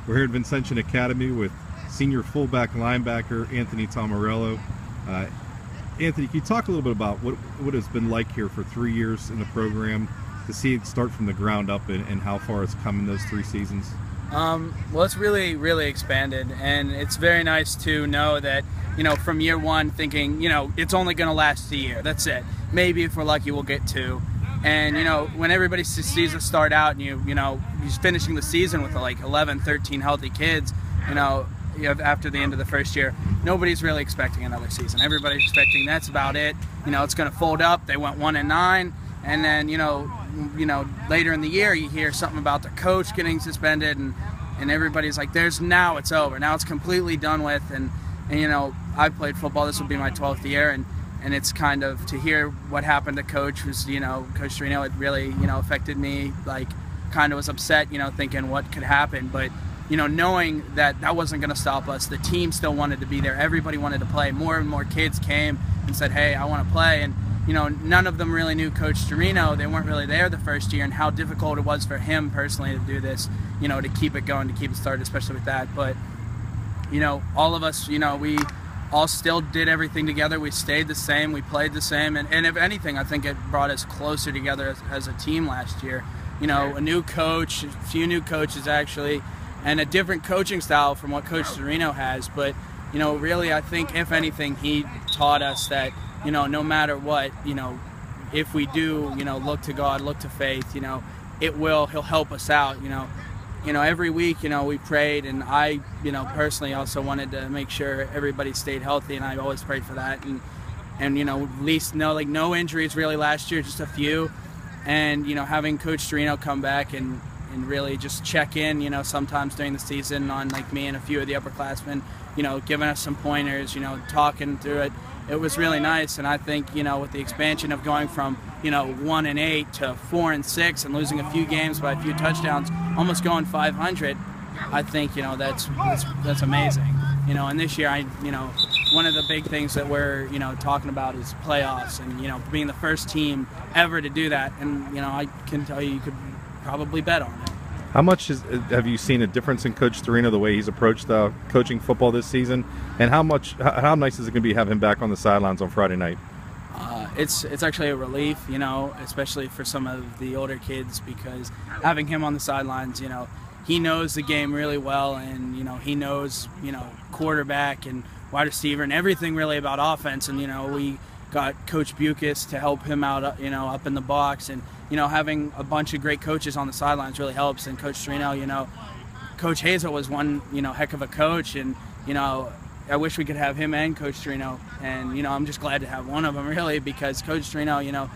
We're here at Vincentian Academy with senior fullback linebacker Anthony Tommarello. Anthony, can you talk a little bit about what it's been like here for 3 years in the program, to see it start from the ground up and how far it's come in those 3 seasons? Well, it's really, really expanded, and it's very nice to know that, from year one thinking, it's only going to last a year. That's it. Maybe if we're lucky, we'll get 2. And, when everybody sees us start out and you're finishing the season with like 11, 13 healthy kids, after the end of the first year, nobody's really expecting another season. Everybody's expecting that's about it. It's going to fold up. They went 1-9, and then, later in the year you hear something about the coach getting suspended, and everybody's like, now it's over. Now it's completely done with. And I've played football. This will be my 12th year, and it's kind of to hear what happened to Coach was, Coach Torino, it really, affected me. Like, kind of was upset, thinking what could happen. But, knowing that wasn't going to stop us. The team still wanted to be there. Everybody wanted to play. More and more kids came and said, hey, I want to play. And, none of them really knew Coach Torino. They weren't really there the first year, and how difficult it was for him personally to do this, to keep it going, to keep it started, especially with that. But, all of us, we all still did everything together. We stayed the same. We played the same. And if anything, I think it brought us closer together as a team last year. A new coach, a few new coaches actually, and a different coaching style from what Coach Torino has. But, really, I think, if anything, he taught us that, no matter what, if we do, look to God, look to faith, he'll help us out, every week, we prayed, and I, personally also wanted to make sure everybody stayed healthy, and I always prayed for that, and at least no injuries really last year, just a few, and, having Coach Torino come back and really just check in, sometimes during the season on me and a few of the upperclassmen, giving us some pointers, talking through it. It was really nice, and I think, with the expansion of going from, 1-8 to 4-6 and losing a few games by a few touchdowns, almost going 500, I think, that's amazing. And this year, one of the big things that we're, talking about is playoffs and, being the first team ever to do that. And, I can tell you could probably bet on it. How much have you seen a difference in Coach Torino, the way he's approached coaching football this season, and how nice is it going to be to have him back on the sidelines on Friday night? It's actually a relief, especially for some of the older kids, because having him on the sidelines, he knows the game really well, and he knows quarterback and wide receiver and everything really about offense, and we got Coach Bucas to help him out, up in the box, and having a bunch of great coaches on the sidelines really helps. And Coach Torino, Coach Hazel was one, heck of a coach, and, I wish we could have him and Coach Torino, and, I'm just glad to have one of them, really, because Coach Torino,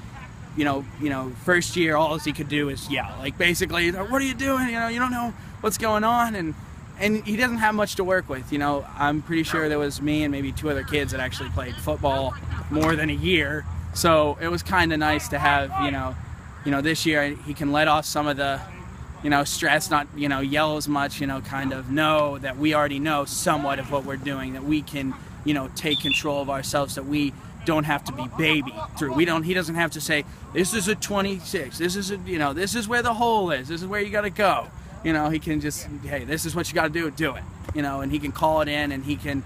first year, all he could do is yell. Like, basically, what are you doing? You don't know what's going on, and he doesn't have much to work with. I'm pretty sure there was me and maybe 2 other kids that actually played football more than a year, so it was kind of nice to have, this year he can let off some of the, stress, not, yell as much, kind of know that we already know somewhat of what we're doing, that we can, take control of ourselves, that we don't have to be baby through. He doesn't have to say, this is a 26, this is this is where the hole is, this is where you got to go. He can just, hey, this is what you got to do it, and he can call it in, and he can,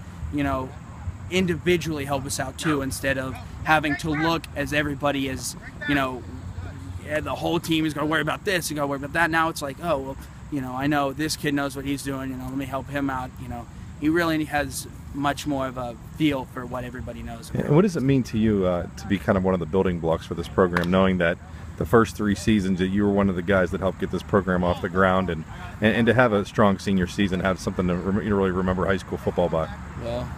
individually help us out too, instead of having to look as everybody is, the whole team is going to worry about this, you got to worry about that. Now it's like, oh, well, I know this kid knows what he's doing, let me help him out. He really has much more of a feel for what everybody knows. And what does it mean to you to be kind of one of the building blocks for this program, knowing that the first 3 seasons that you were one of the guys that helped get this program off the ground, and to have a strong senior season, have something to really remember high school football by? Well,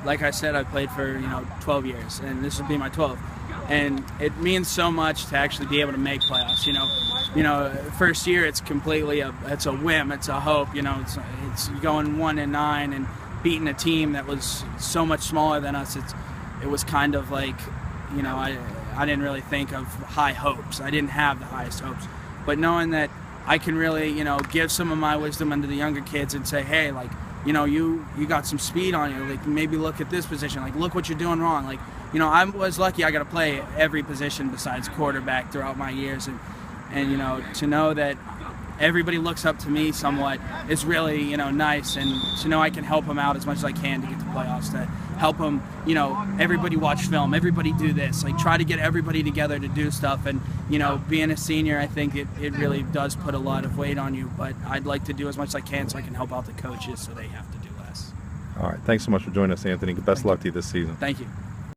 like I said, I played for 12 years, and this will be my 12th, and it means so much to actually be able to make playoffs. First year it's completely it's a whim, it's a hope. It's going 1-9 and beating a team that was so much smaller than us. It was kind of like, I didn't really think of high hopes. I didn't have the highest hopes, but knowing that I can really give some of my wisdom into the younger kids and say, hey, like, you got some speed on you, like, maybe look at this position, like, look what you're doing wrong. Like, I was lucky I got to play every position besides quarterback throughout my years, and to know that everybody looks up to me somewhat is really, you know, nice, and to know I can help them out as much as I can to get to playoffs, to help them, you know, everybody watch film, everybody do this, like try to get everybody together to do stuff. And, you know, being a senior, I think it really does put a lot of weight on you, but I'd like to do as much as I can so I can help out the coaches so they have to do less. All right, thanks so much for joining us, Anthony. Best of luck to you this season. Thank you.